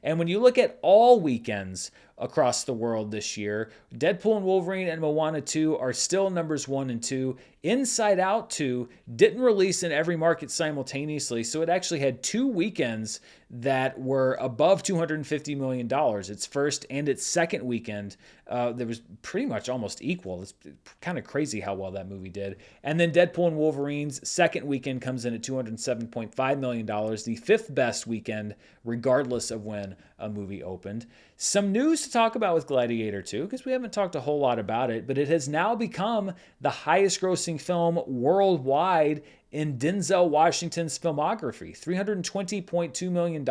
And when you look at all weekends across the world this year. Deadpool and Wolverine and Moana 2 are still numbers 1 and 2. Inside Out 2 didn't release in every market simultaneously, so it actually had 2 weekends that were above $250 million. Its first and its second weekend, there was pretty much almost equal. It's kind of crazy how well that movie did. And then Deadpool and Wolverine's second weekend comes in at $207.5 million, the fifth best weekend, regardless of when a movie opened. Some news to talk about with Gladiator 2, because we haven't talked a whole lot about it, but it has now become the highest grossing film worldwide in Denzel Washington's filmography. $320.2 million,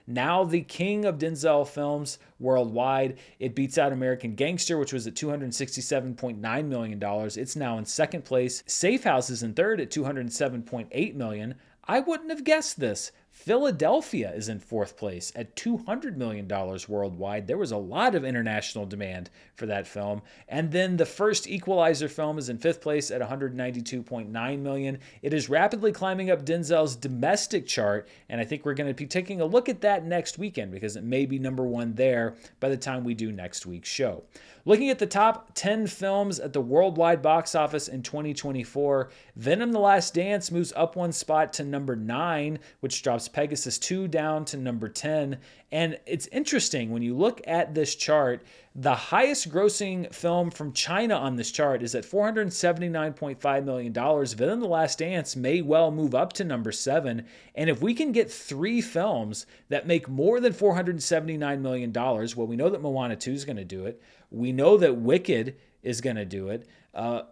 now the king of Denzel films worldwide. It beats out American Gangster, which was at $267.9 million. It's now in second place. Safe House is in third at $207.8 million. I wouldn't have guessed this. Philadelphia is in fourth place at $200 million worldwide. There was a lot of international demand for that film. And then the first Equalizer film is in fifth place at $192.9 million. It is rapidly climbing up Denzel's domestic chart, and I think we're going to be taking a look at that next weekend because it may be number 1 there by the time we do next week's show. Looking at the top 10 films at the worldwide box office in 2024, Venom: The Last Dance moves up 1 spot to number 9, which drops Pegasus 2 down to number 10. And it's interesting when you look at this chart, the highest grossing film from China on this chart is at $479.5 million. Venom: The Last Dance may well move up to number 7. And if we can get 3 films that make more than $479 million, well, we know that Moana 2 is going to do it. We know that Wicked is going to do it.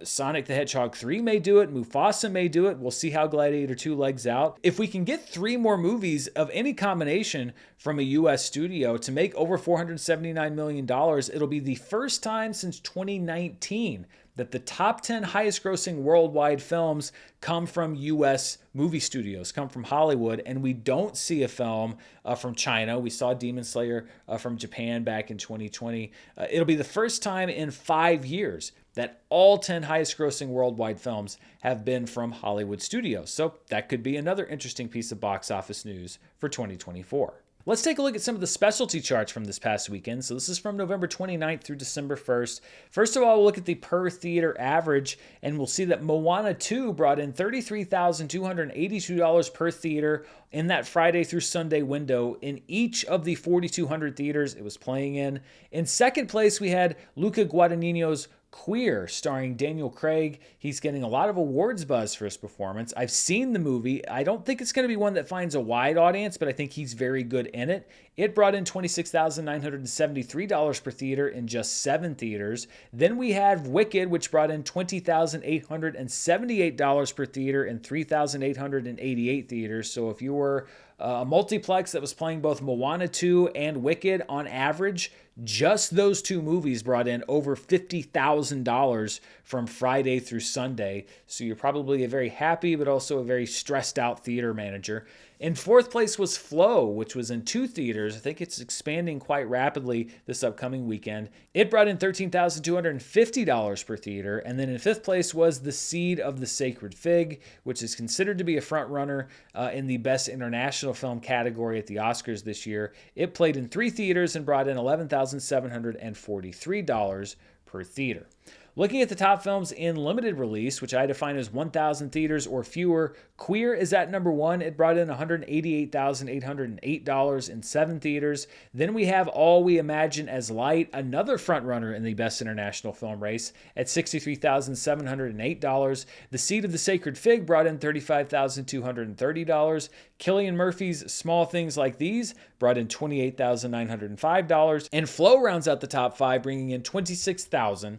Sonic the Hedgehog 3 may do it. Mufasa may do it. We'll see how Gladiator 2 legs out. If we can get 3 more movies of any combination from a U.S. studio to make over $479 million, it'll be the first time since 2019 that the top 10 highest grossing worldwide films come from U.S. movie studios, come from Hollywood, and we don't see a film from China. We saw Demon Slayer from Japan back in 2020. It'll be the first time in 5 years that all 10 highest grossing worldwide films have been from Hollywood studios. So that could be another interesting piece of box office news for 2024. Let's take a look at some of the specialty charts from this past weekend. So this is from November 29th through December 1st. First of all, we'll look at the per theater average, and we'll see that Moana 2 brought in $33,282 per theater in that Friday through Sunday window in each of the 4,200 theaters it was playing in. In second place, we had Luca Guadagnino's Queer, starring Daniel Craig. He's getting a lot of awards buzz for his performance. I've seen the movie. I don't think it's going to be one that finds a wide audience, but I think he's very good in it. It brought in $26,973 per theater in just 7 theaters. Then we had Wicked, which brought in $20,878 per theater in 3,888 theaters. So if you were a multiplex that was playing both Moana 2 and Wicked, on average, just those 2 movies brought in over $50,000 from Friday through Sunday. So you're probably a very happy but also a very stressed out theater manager. In fourth place was Flow, which was in 2 theaters. I think it's expanding quite rapidly this upcoming weekend. It brought in $13,250 per theater. And then in fifth place was The Seed of the Sacred Fig, which is considered to be a front runner in the Best International Film category at the Oscars this year. It played in 3 theaters and brought in $11,743 per theater. Looking at the top films in limited release, which I define as 1,000 theaters or fewer, Queer is at number 1. It brought in $188,808 in 7 theaters. Then we have All We Imagine as Light, another frontrunner in the Best International Film race, at $63,708. The Seed of the Sacred Fig brought in $35,230. Cillian Murphy's Small Things Like These brought in $28,905. And Flow rounds out the top 5, bringing in $26,500.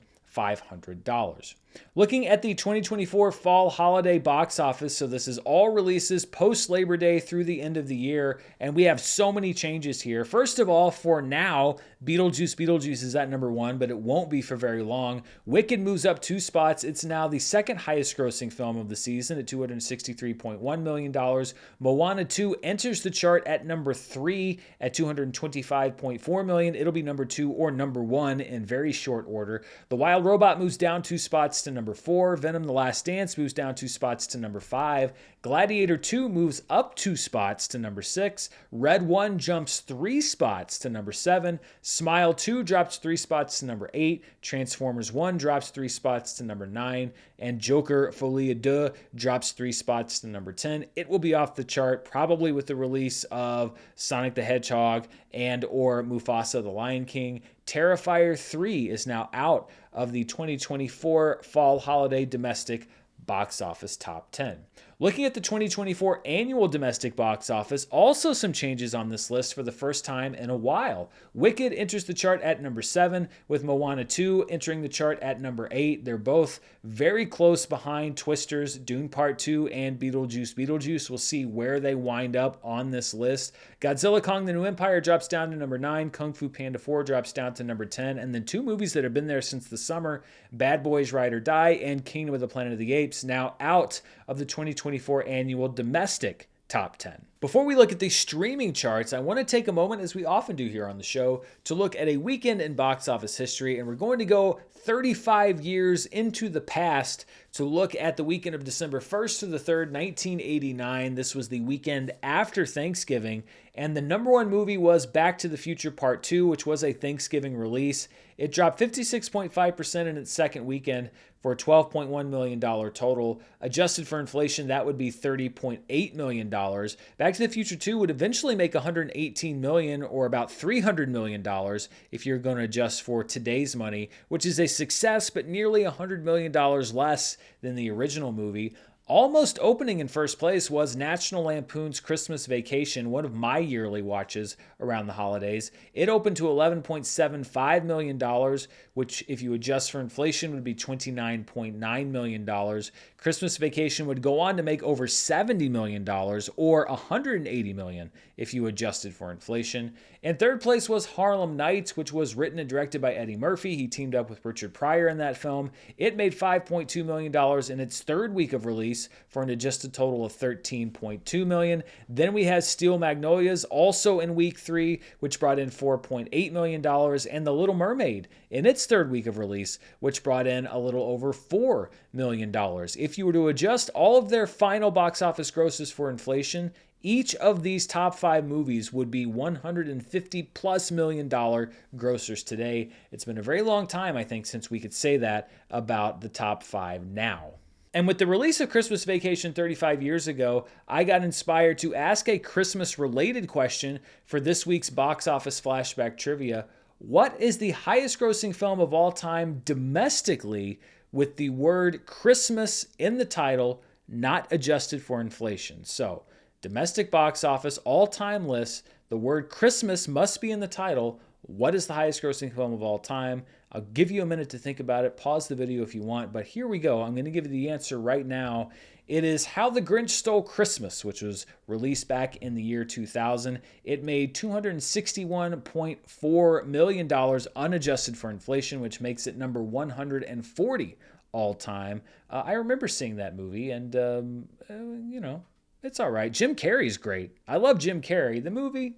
Looking at the 2024 fall holiday box office, so this is all releases post Labor Day through the end of the year, and we have so many changes here. First of all, for now, Beetlejuice is at number 1, but it won't be for very long. Wicked moves up 2 spots. It's now the second highest grossing film of the season at $263.1 million. Moana 2 enters the chart at number 3 at $225.4 million. It'll be number 2 or number 1 in very short order. The Wild Robot moves down 2 spots to number 4. Venom: The Last Dance moves down 2 spots to number 5. Gladiator 2 moves up 2 spots to number 6. Red 1 jumps 3 spots to number 7. Smile 2 drops 3 spots to number 8. Transformers 1 drops 3 spots to number 9. And Joker Folie à Deux drops 3 spots to number 10. It will be off the chart probably with the release of Sonic the Hedgehog and or Mufasa the Lion King. Terrifier 3 is now out of the 2024 fall holiday domestic box office top 10. Looking at the 2024 annual domestic box office, also some changes on this list for the first time in a while. Wicked enters the chart at number 7, with Moana 2 entering the chart at number 8. They're both very close behind Twisters, Dune Part 2, and Beetlejuice. Beetlejuice, we'll see where they wind up on this list. Godzilla Kong: The New Empire drops down to number 9. Kung Fu Panda 4 drops down to number 10. And then 2 movies that have been there since the summer, Bad Boys Ride or Die and Kingdom of the Planet of the Apes, now out of the 2024 annual domestic top 10. Before we look at the streaming charts, I want to take a moment, as we often do here on the show, to look at a weekend in box office history, and we're going to go 35 years into the past to look at the weekend of December 1st to the 3rd, 1989. This was the weekend after Thanksgiving, and the number 1 movie was Back to the Future Part 2, which was a Thanksgiving release. It dropped 56.5% in its second weekend for a $12.1 million total. Adjusted for inflation, that would be $30.8 million. Back to the Future 2 would eventually make $118 million, or about $300 million if you're going to adjust for today's money, which is a success, but nearly $100 million less than the original movie. Almost opening in first place was National Lampoon's Christmas Vacation, one of my yearly watches around the holidays. It opened to $11.75 million, which if you adjust for inflation would be $29.9 million. Christmas Vacation would go on to make over $70 million, or $180 million if you adjusted for inflation. In third place was Harlem Nights, which was written and directed by Eddie Murphy. He teamed up with Richard Pryor in that film. It made $5.2 million in its third week of release for an adjusted total of $13.2 million. Then we had Steel Magnolias, also in week 3, which brought in $4.8 million, and The Little Mermaid in its third week of release, which brought in a little over $4 million. If you were to adjust all of their final box office grosses for inflation, each of these top 5 movies would be $150+ million grossers today. It's been a very long time, I think, since we could say that about the top 5 now. And with the release of Christmas Vacation 35 years ago, I got inspired to ask a Christmas-related question for this week's Box Office Flashback Trivia. What is the highest grossing film of all time domestically with the word Christmas in the title, not adjusted for inflation? So, domestic box office, all-time list, the word Christmas must be in the title. What is the highest grossing film of all time? I'll give you a minute to think about it. Pause the video if you want, but here we go. I'm going to give you the answer right now. It is How the Grinch Stole Christmas, which was released back in the year 2000. It made $261.4 million unadjusted for inflation, which makes it number 140 all time. I remember seeing that movie, and, it's all right. Jim Carrey's great. I love Jim Carrey. The movie,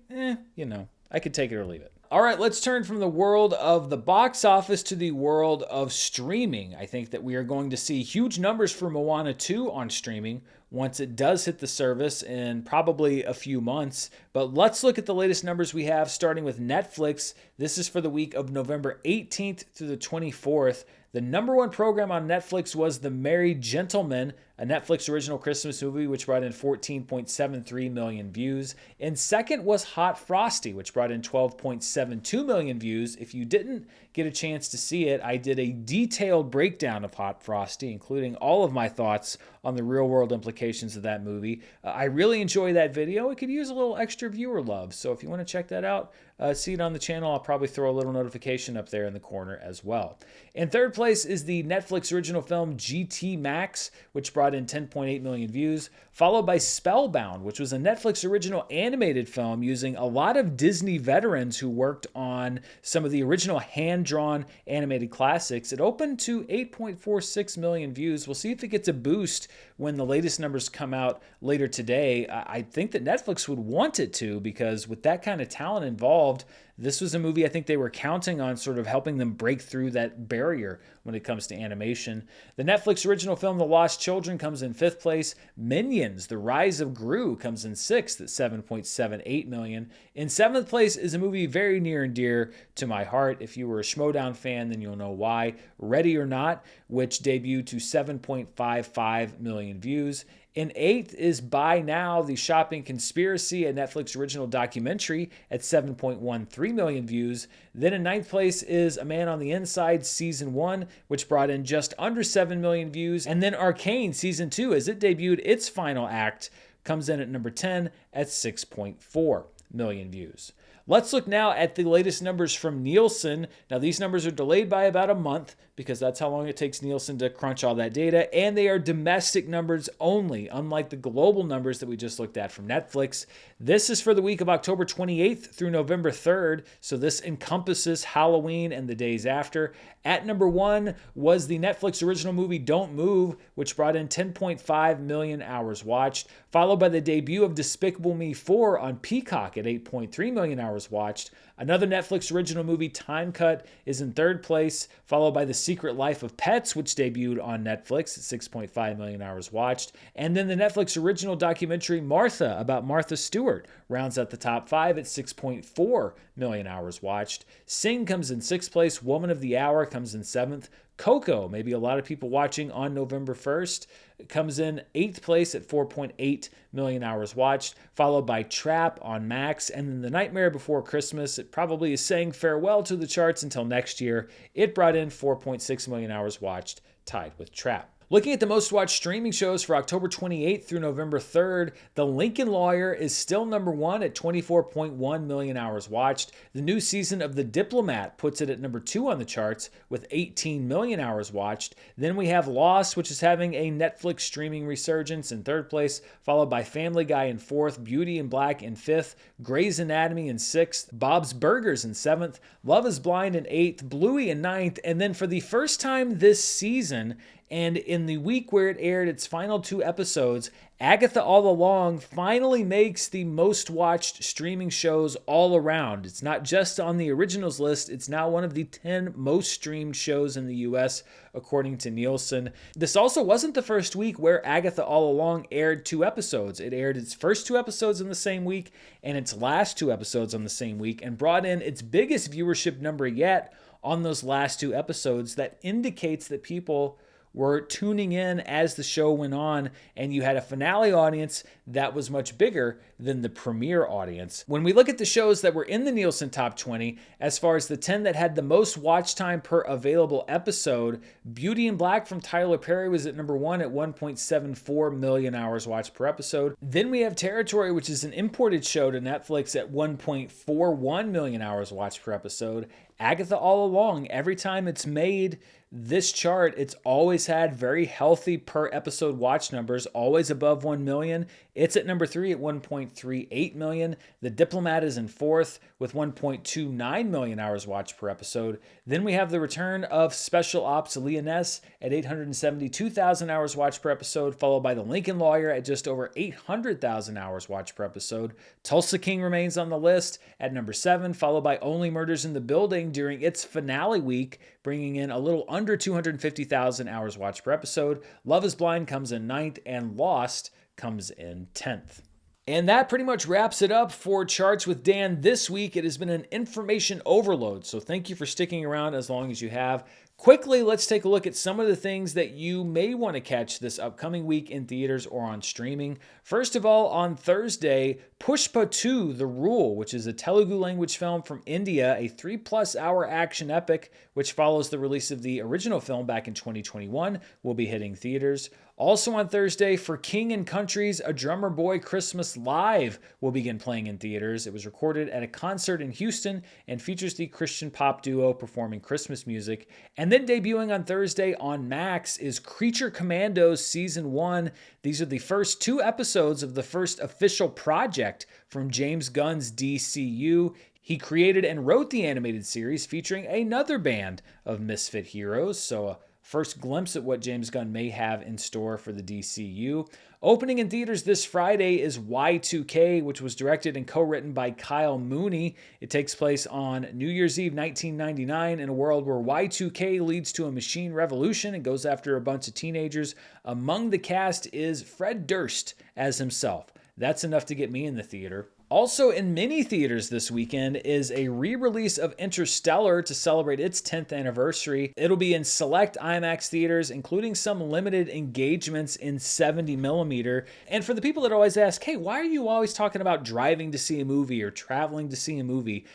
I could take it or leave it. All right, let's turn from the world of the box office to the world of streaming. I think that we are going to see huge numbers for Moana 2 on streaming once it does hit the service in probably a few months. But let's look at the latest numbers we have, starting with Netflix. This is for the week of November 18th through the 24th. The number 1 program on Netflix was The Merry Gentleman, a Netflix original Christmas movie, which brought in 14.73 million views. And second was Hot Frosty, which brought in 12.72 million views. If you didn't get a chance to see it, I did a detailed breakdown of Hot Frosty, including all of my thoughts on the real-world implications of that movie. I really enjoy that video. It could use a little extra viewer love, so if you want to check that out, see it on the channel. I'll probably throw a little notification up there in the corner as well. In third place is the Netflix original film GT Max, which brought in 10.8 million views, followed by Spellbound, which was a Netflix original animated film using a lot of Disney veterans who worked on some of the original hand-drawn animated classics. It opened to 8.46 million views. We'll see if it gets a boost when the latest numbers come out later today. I think that Netflix would want it to, because with that kind of talent involved, this was a movie I think they were counting on sort of helping them break through that barrier when it comes to animation. The Netflix original film The Lost Children comes in 5th place. Minions: The Rise of Gru comes in 6th at 7.78 million. In 7th place is a movie very near and dear to my heart. If you were a Schmodown fan, then you'll know why. Ready or Not, which debuted to 7.55 million views. In 8th is Buy Now, The Shopping Conspiracy, a Netflix original documentary at 7.13 million views. Then in 9th place is A Man on the Inside Season 1, which brought in just under 7 million views. And then Arcane Season 2, as it debuted its final act, comes in at number 10 at 6.4 million views. Let's look now at the latest numbers from Nielsen. Now, these numbers are delayed by about a month because that's how long it takes Nielsen to crunch all that data, and they are domestic numbers only, unlike the global numbers that we just looked at from Netflix. This is for the week of October 28th through November 3rd, so this encompasses Halloween and the days after. At number 1 was the Netflix original movie Don't Move, which brought in 10.5 million hours watched, followed by the debut of Despicable Me 4 on Peacock at 8.3 million hours watched. Another Netflix original movie, Time Cut, is in 3rd place, followed by The Secret Life of Pets, which debuted on Netflix at 6.5 million hours watched. And then the Netflix original documentary, Martha, about Martha Stewart, rounds out the top 5 at 6.4 million hours watched. Sing comes in 6th place. Woman of the Hour comes in 7th. Coco, maybe a lot of people watching on November 1st, comes in 8th place at 4.8 million hours watched, followed by Trap on Max, and then The Nightmare Before Christmas. It probably is saying farewell to the charts until next year. It brought in 4.6 million hours watched, tied with Trap. Looking at the most watched streaming shows for October 28th through November 3rd, The Lincoln Lawyer is still number 1 at 24.1 million hours watched. The new season of The Diplomat puts it at number 2 on the charts with 18 million hours watched. Then we have Lost, which is having a Netflix streaming resurgence, in 3rd place, followed by Family Guy in 4th, Beauty and Black in 5th, Grey's Anatomy in 6th, Bob's Burgers in 7th, Love is Blind in 8th, Bluey in 9th, and then for the first time this season, and in the week where it aired its final 2 episodes, Agatha All Along finally makes the most watched streaming shows all around. It's not just on the originals list, it's now one of the 10 most streamed shows in the US, according to Nielsen. This also wasn't the first week where Agatha All Along aired 2 episodes. It aired its first 2 episodes in the same week and its last 2 episodes on the same week, and brought in its biggest viewership number yet on those last 2 episodes. That indicates that people were tuning in as the show went on, and you had a finale audience that was much bigger than the premiere audience. When we look at the shows that were in the Nielsen Top 20, as far as the 10 that had the most watch time per available episode, Beauty and Black from Tyler Perry was at number 1 at 1.74 million hours watched per episode. Then we have Territory, which is an imported show to Netflix, at 1.41 million hours watched per episode. Agatha All Along, every time it's made this chart, it's always had very healthy per episode watch numbers, always above 1 million. It's at number 3 at 1.38 million. The Diplomat is in 4th with 1.29 million hours watched per episode. Then we have the return of Special Ops Leoness at 872,000 hours watched per episode, followed by The Lincoln Lawyer at just over 800,000 hours watched per episode. Tulsa King remains on the list at number 7, followed by Only Murders in the Building during its finale week, bringing in a little under 250,000 hours watched per episode. Love is Blind comes in 9th, and Lost comes in 10th. And that pretty much wraps it up for Charts with Dan this week. It has been an information overload, so thank you for sticking around as long as you have. Quickly, let's take a look at some of the things that you may want to catch this upcoming week in theaters or on streaming. First of all, on Thursday, Pushpa 2: The Rule, which is a Telugu language film from India, a 3+ hour action epic, which follows the release of the original film back in 2021, will be hitting theaters. Also on Thursday, For King and Countries, A Drummer Boy Christmas Live will begin playing in theaters. It was recorded at a concert in Houston and features the Christian pop duo performing Christmas music. And then debuting on Thursday on Max is Creature Commandos Season 1. These are the first 2 episodes of the first official project from James Gunn's DCU. He created and wrote the animated series featuring another band of misfit heroes, so a first glimpse at what James Gunn may have in store for the DCU. Opening in theaters this Friday is Y2K, which was directed and co-written by Kyle Mooney. It takes place on New Year's Eve 1999 in a world where Y2K leads to a machine revolution and goes after a bunch of teenagers. Among the cast is Fred Durst as himself. That's enough to get me in the theater. Also in mini theaters this weekend is a re-release of Interstellar to celebrate its 10th anniversary. It'll be in select IMAX theaters, including some limited engagements in 70mm. And for the people that always ask, hey, why are you always talking about driving to see a movie or traveling to see a movie?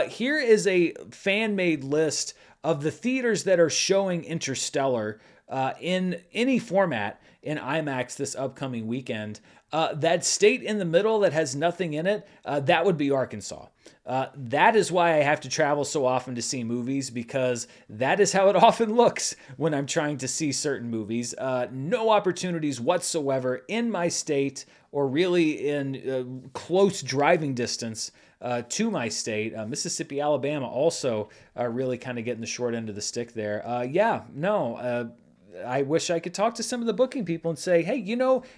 Here is a fan-made list of the theaters that are showing Interstellar in any format in IMAX this upcoming weekend. That state in the middle that has nothing in it, that would be Arkansas. That is why I have to travel so often to see movies, because that is how it often looks when I'm trying to see certain movies. No opportunities whatsoever in my state or really in close driving distance to my state. Mississippi, Alabama also really kind of getting the short end of the stick there. I wish I could talk to some of the booking people and say, hey,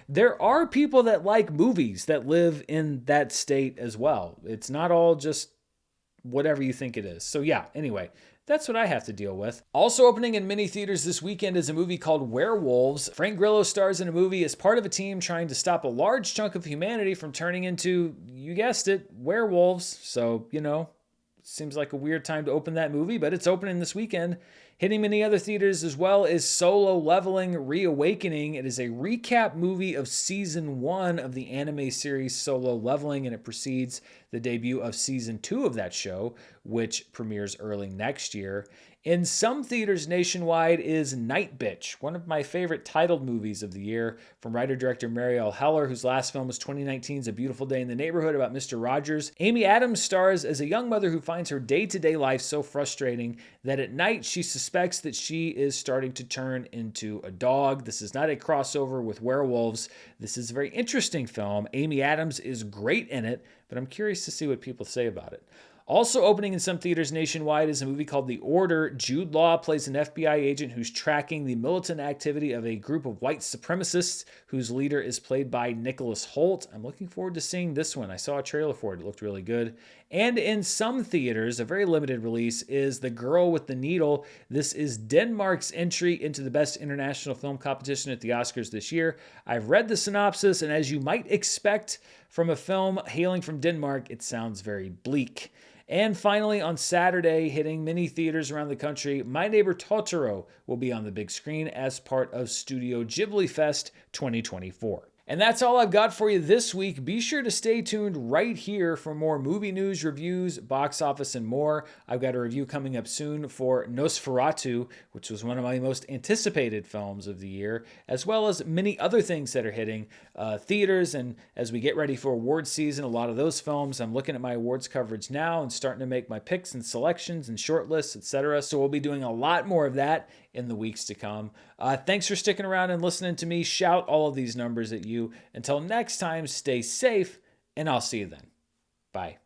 there are people that like movies that live in that state as well. It's not all just whatever you think it is. So yeah, anyway, that's what I have to deal with. Also opening in mini theaters this weekend is a movie called Werewolves. Frank Grillo stars in a movie as part of a team trying to stop a large chunk of humanity from turning into, you guessed it, werewolves. So, seems like a weird time to open that movie, but it's opening this weekend. Hitting many other theaters as well is Solo Leveling Reawakening. It is a recap movie of Season 1 of the anime series Solo Leveling, and it precedes the debut of Season 2 of that show, which premieres early next year. In some theaters nationwide is Night Bitch, one of my favorite titled movies of the year, from writer-director Murrell, whose last film was 2019's A Beautiful Day in the Neighborhood about Mr. Rogers. Amy Adams stars as a young mother who finds her day-to-day life so frustrating that at night she suspects that she is starting to turn into a dog. This is not a crossover with werewolves. This is a very interesting film. Amy Adams is great in it, but I'm curious to see what people say about it. Also opening in some theaters nationwide is a movie called The Order. Jude Law plays an FBI agent who's tracking the militant activity of a group of white supremacists whose leader is played by Nicholas Hoult. I'm looking forward to seeing this one. I saw a trailer for it. It looked really good. And in some theaters, a very limited release is The Girl with the Needle. This is Denmark's entry into the Best International Film Competition at the Oscars this year. I've read the synopsis, and as you might expect from a film hailing from Denmark, it sounds very bleak. And finally, on Saturday, hitting many theaters around the country, My Neighbor Totoro will be on the big screen as part of Studio Ghibli Fest 2024. And that's all I've got for you this week. Be sure to stay tuned right here for more movie news, reviews, box office, and more. I've got a review coming up soon for Nosferatu, which was one of my most anticipated films of the year, as well as many other things that are hitting theaters. And as we get ready for award season, a lot of those films, I'm looking at my awards coverage now and starting to make my picks and selections and shortlists, etc. So we'll be doing a lot more of that in the weeks to come. Thanks for sticking around and listening to me shout all of these numbers at you. Until next time, stay safe, and I'll see you then. Bye.